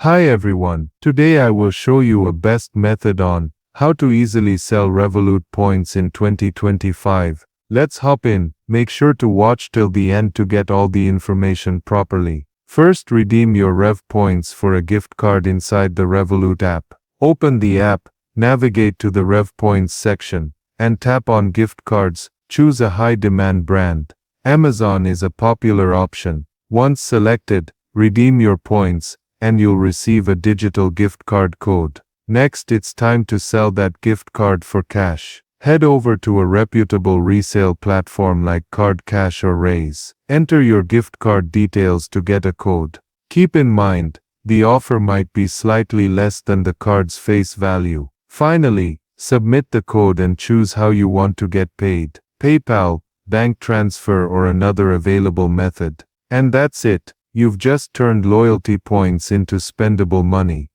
Hi everyone, today I will show you a best method on how to easily sell Revolut points in 2025. Let's hop in. Make sure to watch till the end to get all the information properly. First, redeem your RevPoints for a gift card inside the Revolut app. Open the app, navigate to the RevPoints section, and tap on gift cards. Choose a high demand brand. Amazon is a popular option. Once selected, redeem your points, and you'll receive a digital gift card code. Next, it's time to sell that gift card for cash. Head over to a reputable resale platform like Card Cash or Raise. Enter your gift card details to get a code. Keep in mind, the offer might be slightly less than the card's face value. Finally, submit the code and choose how you want to get paid: PayPal, bank transfer, or another available method. And that's it. You've just turned loyalty points into spendable money.